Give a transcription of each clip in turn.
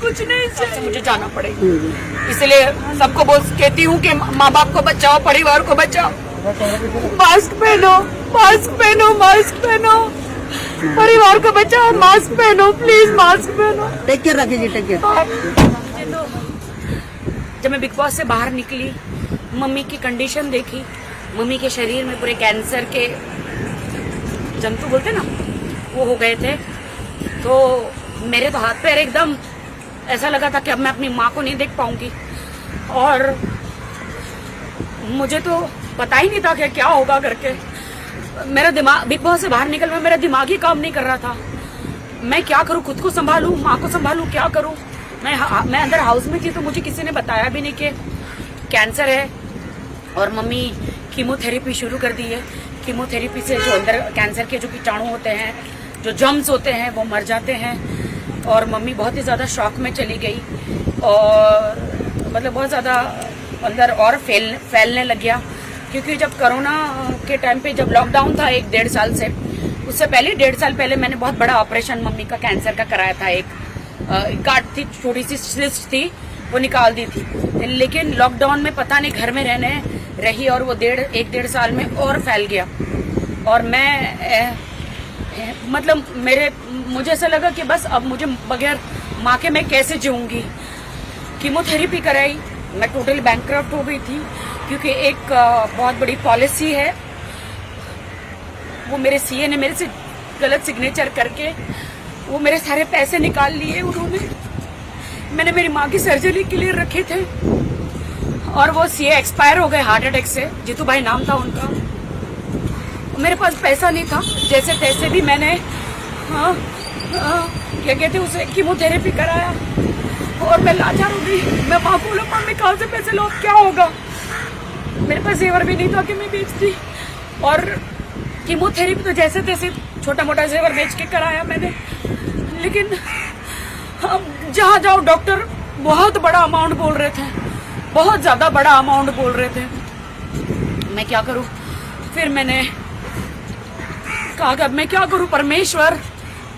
कुछ नहीं चाहिए, मुझे जाना पड़ेगा। इसलिए सबको कहती हूँ कि माँ बाप को बचाओ, परिवार को बचाओ। मास्क पहनो, मास्क पहनो, मास्क पहनो, परिवार को बचाओ। मास्क पहनो प्लीज, मास्क पहनो। टेक केयर रखिए जी, टेक केयर। मुझे तो जब मैं बिग बॉस से बाहर निकली, मम्मी की कंडीशन देखी, मम्मी के शरीर में पूरे कैंसर के जंतु बोलते ना, वो हो गए थे। तो मेरे तो हाथ पैर एकदम ऐसा लगा था कि अब मैं अपनी माँ को नहीं देख पाऊंगी। और मुझे तो पता ही नहीं था कि क्या होगा करके। मेरा दिमाग बिग बॉस से बाहर निकल में मेरा दिमाग ही काम नहीं कर रहा था। मैं क्या करूं, खुद को संभालूं, माँ को संभालूं, क्या करूं। मैं अंदर हाउस में थी तो मुझे किसी ने बताया भी नहीं कि कैंसर है। और मम्मी कीमोथेरेपी शुरू कर दी है। कीमोथेरेपी से जो अंदर कैंसर के जो कीटाणु होते हैं, जो जम्स होते हैं, वो मर जाते हैं। और मम्मी बहुत ही ज़्यादा शॉक में चली गई और मतलब बहुत ज़्यादा अंदर और फैलने लग गया। क्योंकि जब कोरोना के टाइम पे जब लॉकडाउन था 1-1.5 साल से, उससे पहले 1.5 साल पहले मैंने बहुत बड़ा ऑपरेशन मम्मी का कैंसर का कराया था। एक गांठ थी, छोटी सी सिस्ट थी, वो निकाल दी थी। लेकिन लॉकडाउन में पता नहीं घर में रहने रही और वो 1-1.5 साल में और फैल गया। और मैं मतलब मुझे ऐसा लगा कि बस अब मुझे बगैर माँ के मैं कैसे जीऊंगी। कीमोथेरेपी कराई, मैं टोटल बैंकक्रप्ट हो गई थी। क्योंकि एक बहुत बड़ी पॉलिसी है, वो मेरे सीए ने मेरे से गलत सिग्नेचर करके वो मेरे सारे पैसे निकाल लिए उन्होंने। मैंने मेरी माँ की सर्जरी के लिए रखे थे और वो सीए एक्सपायर हो गए हार्ट अटैक से। जीतू भाई नाम था उनका। मेरे पास पैसा नहीं था, जैसे तैसे भी मैंने क्या कहते उसे कीमोथेरेपी कराया। और मैं लाचार हो गई। मैं माँ को बोला, मम्मी कहाँ से पैसे लो, क्या होगा। मेरे पास जेवर भी नहीं था कि मैं बेचती। और कीमोथेरेपी तो जैसे तैसे छोटा मोटा जेवर बेच के कराया मैंने। लेकिन अब जहाँ जाओ डॉक्टर बहुत बड़ा अमाउंट बोल रहे थे, बहुत ज्यादा बड़ा अमाउंट बोल रहे थे। मैं क्या करूं। फिर मैंने कहा कि अब मैं क्या करूं, परमेश्वर,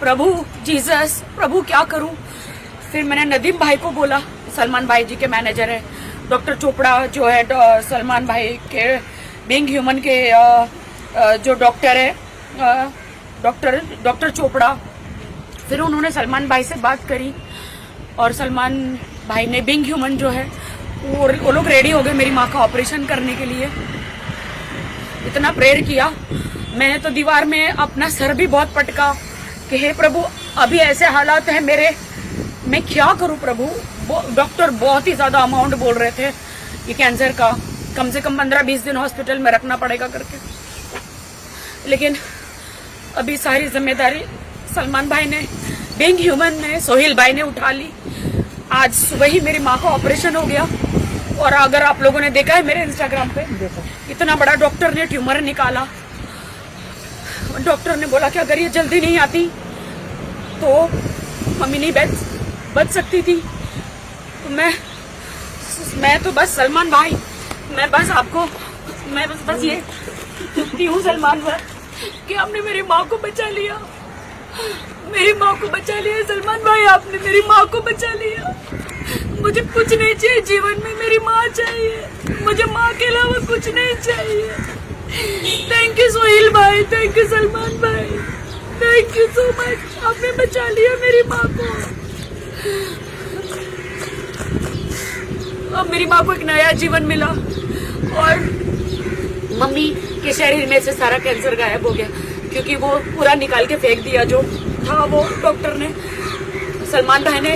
प्रभु जीसस, प्रभु क्या करूं। फिर मैंने नदीम भाई को बोला, सलमान भाई जी के मैनेजर है, डॉक्टर चोपड़ा जो है सलमान भाई के बीइंग ह्यूमन के जो डॉक्टर है, डॉक्टर चोपड़ा। फिर उन्होंने सलमान भाई से बात करी और सलमान भाई ने बीइंग ह्यूमन जो है वो लोग रेडी हो गए मेरी माँ का ऑपरेशन करने के लिए। इतना प्रेयर किया मैंने तो दीवार में अपना सर भी बहुत पटका कि हे प्रभु, अभी ऐसे हालात हैं मेरे, मैं क्या करूं प्रभु। डॉक्टर बहुत ही ज्यादा अमाउंट बोल रहे थे ये कैंसर का, कम से कम 15-20 दिन हॉस्पिटल में रखना पड़ेगा करके। लेकिन अभी सारी जिम्मेदारी सलमान भाई ने, बीइंग ह्यूमन ने, सोहेल भाई ने उठा ली। आज सुबह ही मेरी माँ का ऑपरेशन हो गया। और अगर आप लोगों ने देखा है मेरे इंस्टाग्राम पे, इतना बड़ा डॉक्टर ने ट्यूमर निकाला। डॉक्टर ने बोला कि अगर ये जल्दी नहीं आती तो मम्मी नहीं बच सकती थी। तो मैं तो बस सलमान भाई, मैं बस ये दुखती हूँ सलमान भाई कि आपने मेरी माँ को बचा लिया, मेरी माँ को बचा लिया। सलमान भाई आपने मेरी माँ को बचा लिया। मुझे कुछ नहीं चाहिए जीवन में, मेरी माँ चाहिए, मुझे माँ के अलावा कुछ नहीं चाहिए। थैंक यू सोहेल भाई, थैंक यू सलमान भाई, थैंक यू सो मच, आपने बचा लिया मेरी माँ को। अब मेरी माँ को एक नया जीवन मिला और मम्मी के शरीर में से सारा कैंसर गायब हो गया। क्योंकि वो पूरा निकाल के फेंक दिया जो था, वो डॉक्टर ने, सलमान भाई ने,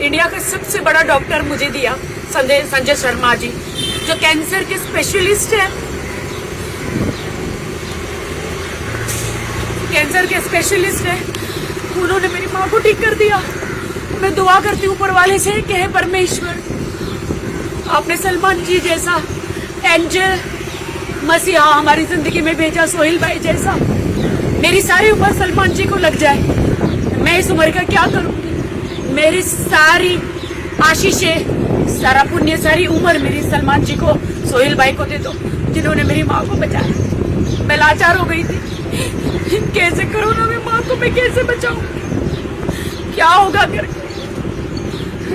इंडिया का सबसे बड़ा डॉक्टर मुझे दिया, संजय शर्मा जी, जो कैंसर के स्पेशलिस्ट है, कैंसर के स्पेशलिस्ट है। उन्होंने मेरी माँ को ठीक कर दिया। मैं दुआ करती हूँ ऊपर वाले से कि हे परमेश्वर, आपने सलमान जी जैसा एंजल मसीहा हमारी जिंदगी में भेजा, सोहेल भाई जैसा। मेरी सारी उम्र सलमान जी को लग जाए, मैं इस उम्र का क्या करूँगी। मेरी सारी आशीषें, सारा पुण्य, सारी उम्र मेरी सलमान जी को, सोहेल भाई को दे दो, जिन्होंने मेरी माँ को बचाया। मैं लाचार हो गई थी, कैसे कोरोना में माँ को मैं कैसे बचाऊं, क्या होगा करके।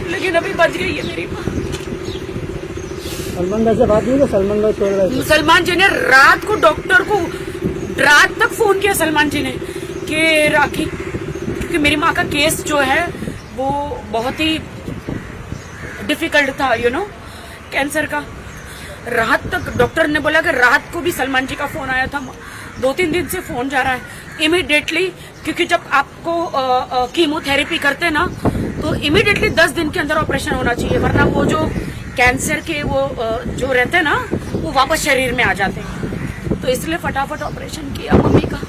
लेकिन अभी बच गई है मेरी माँ। सलमान भाई से बात नहीं, तो सलमान भाई छोड़ रहे थे। सलमान जी ने रात को डॉक्टर को रात तक फोन किया सलमान जी ने कि राखी, क्योंकि मेरी माँ का केस जो है वो बहुत ही डिफिकल्ट था, कैंसर का। रात तक डॉक्टर ने बोला कि रात को भी सलमान जी का फोन आया था, 2-3 दिन से फोन जा रहा है इमीडिएटली, क्योंकि जब आपको कीमोथेरेपी करते ना तो इमीडिएटली 10 दिन के अंदर ऑपरेशन होना चाहिए, वरना वो जो कैंसर के वो जो रहते हैं ना वो वापस शरीर में आ जाते हैं। तो इसलिए फटाफट ऑपरेशन किया मम्मी का।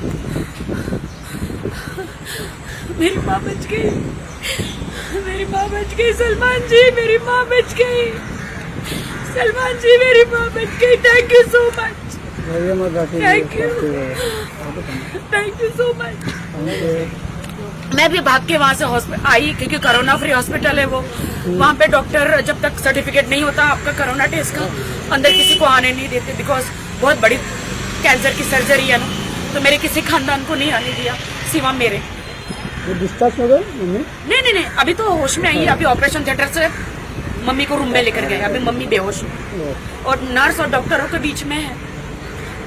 मेरी माँ बच गई, मेरी माँ बच गई। सलमान जी मेरी माँ बच गई, सलमान जी मेरी माँ बच गई। Thank you so much, thank you so much. मैं भी भाग के वहाँ से आई, क्योंकि कोरोना फ्री हॉस्पिटल है वो। वहाँ पे डॉक्टर जब तक सर्टिफिकेट नहीं होता आपका कोरोना टेस्ट का, अंदर किसी को आने नहीं देते, बिकॉज बहुत बड़ी कैंसर की सर्जरी है ना, तो मेरे किसी खानदान को नहीं आने दिया सिवा मेरे। डिस्चार्ज हो गए मम्मी? नहीं, अभी तो होश में आई है। अभी ऑपरेशन थिएटर से मम्मी को रूम में लेकर गए, अभी मम्मी बेहोश है और नर्स और डॉक्टरों के बीच में है,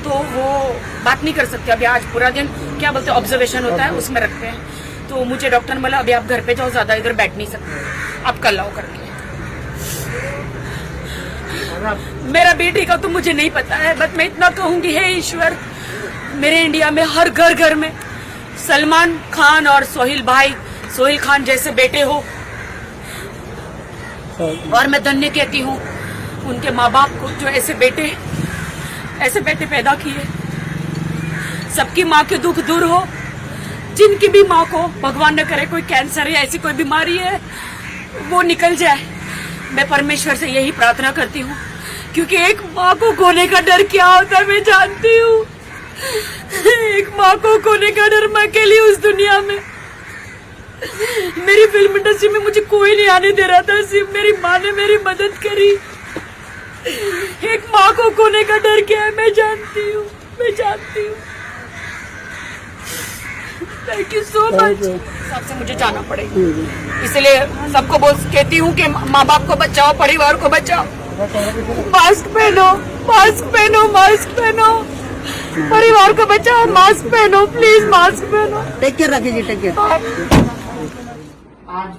तो वो बात नहीं कर सकते। अभी आज पूरा दिन क्या बोलते हैं ऑब्जर्वेशन होता है, उसमें रखते हैं। तो मुझे डॉक्टर ने बोला अभी आप घर पे जाओ, ज्यादा इधर बैठ नहीं सकते, आप कल आओ करके। मेरा बेटी का तो मुझे नहीं पता है, बट मैं इतना कहूंगी, हे ईश्वर, मेरे इंडिया में हर घर घर में सलमान खान और सोहेल खान जैसे बेटे हो। और मैं धन्य कहती हूँ उनके माँ बाप को जो ऐसे बेटे पैदा किए। सबकी माँ के दुख दूर हो, जिनकी भी माँ को भगवान न करे कोई कैंसर या ऐसी कोई बीमारी है वो निकल जाए। मैं परमेश्वर से यही प्रार्थना करती हूँ, क्योंकि एक माँ को खोने का डर क्या होता है मैं जानती हूँ। एक माँ को खोने का डर, मैं अकेली उस दुनिया में। मेरी फिल्म इंडस्ट्री में मुझे कोई नहीं आने दे रहा था, सिर्फ मेरी माँ ने मेरी मदद करी। एक माँ को खोने का डर क्या है मैं जानती हूँ। Thank you so much. सबसे मुझे जाना पड़ेगा, इसलिए सबको कहती हूँ कि माँ बाप को बचाओ, परिवार को बचाओ। मास्क पहनो, परिवार को बचाओ, मास्क पहनो, प्लीज मास्क पहनो। टेक केयर रखिए जी, टेक केयर। आज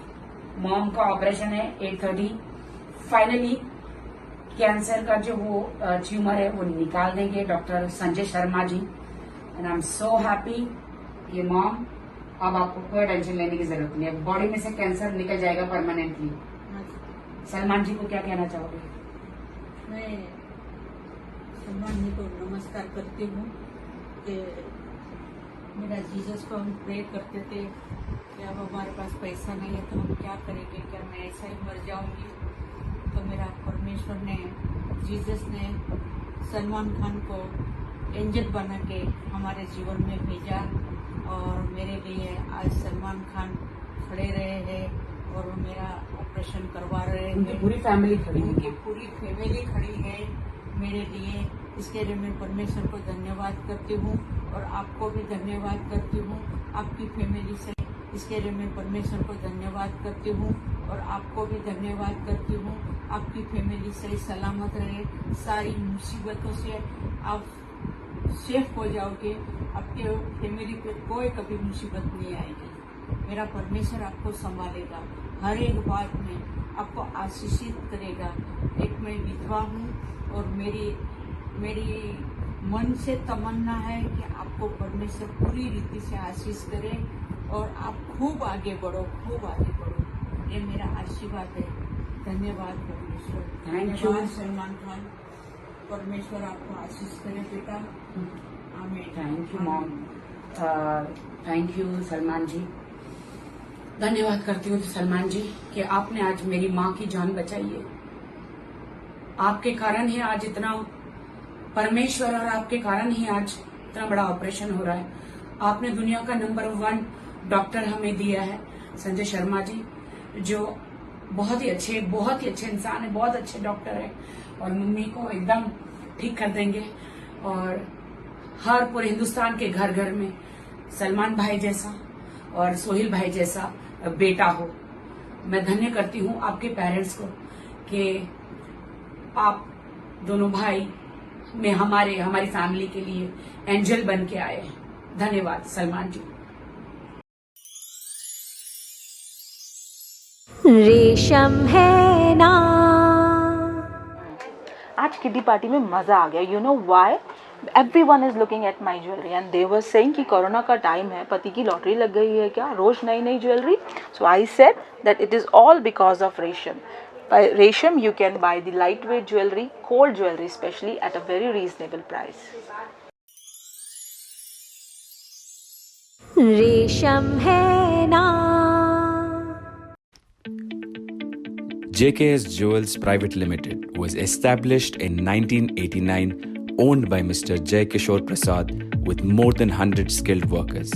मॉम का ऑपरेशन है 8:30। फाइनली कैंसर का जो वो ट्यूमर है वो निकाल देंगे doctor Sanjay Sharma ji, and I am so happy. ये मॉम, अब आपको कोई टेंशन लेने की जरूरत नहीं है, बॉडी में से कैंसर निकल जाएगा परमानेंटली। सलमान जी को क्या कहना चाहोगे? मैं सलमान जी को नमस्कार करती हूँ कि मेरा जीसस को हम प्रे करते थे कि अब हमारे पास पैसा नहीं है तो हम क्या करेंगे, क्या मैं ऐसा ही मर जाऊंगी। तो मेरा परमेश्वर ने, जीसस ने सलमान खान को एंजल बना के हमारे जीवन में भेजा, और मेरे लिए आज सलमान खान खड़े रहे हैं और वो मेरा ऑपरेशन करवा रहे हैं। उनकी पूरी फैमिली खड़ी है, उनकी पूरी फैमिली खड़ी है मेरे लिए। इसके लिए मैं परमेश्वर को धन्यवाद करती हूँ और आपको भी धन्यवाद करती हूँ, आपकी फैमिली से। इसके लिए मैं परमेश्वर को धन्यवाद करती हूँ और आपको भी धन्यवाद करती हूँ। आपकी फैमिली सही सलामत रहे, सारी मुसीबतों से आप सेफ हो जाओगे, आपके फैमिली पे कोई कभी मुसीबत नहीं आएगी। मेरा परमेश्वर आपको संभालेगा, हर एक बात में आपको आशीषित करेगा। एक मैं विधवा हूँ और मेरी मन से तमन्ना है कि आपको परमेश्वर पूरी रीति से आशीष करे और आप खूब आगे बढ़ो। ये मेरा आशीर्वाद है। धन्यवाद परमेश्वर, धन्यवाद सलमान खान। परमेश्वर आपको आशीष करे बेटा, आमीन। Thank you mom, thank you Salman ji. धन्यवाद करती हूँ सलमान जी कि आपने आज मेरी माँ की जान बचाई है। आपके कारण ही आज इतना, परमेश्वर और आपके कारण ही आज इतना बड़ा ऑपरेशन हो रहा है। आपने दुनिया का नंबर 1 डॉक्टर हमें दिया है, संजय शर्मा जी, जो बहुत ही अच्छे इंसान है, बहुत अच्छे डॉक्टर है, और मम्मी को एकदम ठीक कर देंगे। और हर पूरे हिंदुस्तान के घर घर में सलमान भाई जैसा और सोहेल भाई जैसा बेटा हो, मैं धन्य करती हूँ आपके पेरेंट्स को कि आप दोनों भाई में हमारी फैमिली के लिए एंजल बन के आए। धन्यवाद सलमान जी। रेशम है ना। आज किटी पार्टी में मजा आ गया। You know why? Everyone is looking at my jewellery and they were saying कि कोरोना का टाइम है, पति की लॉटरी लग गई है क्या, रोज नई नई jewellery. So I said that it is all because of रेशम. By Resham, you can buy the lightweight jewelry, gold jewelry especially, at a very reasonable price. रेशम है ना। JKS Jewels Private Limited was established in 1989, owned by Mr. Jay Kishore Prasad, with more than 100 skilled workers.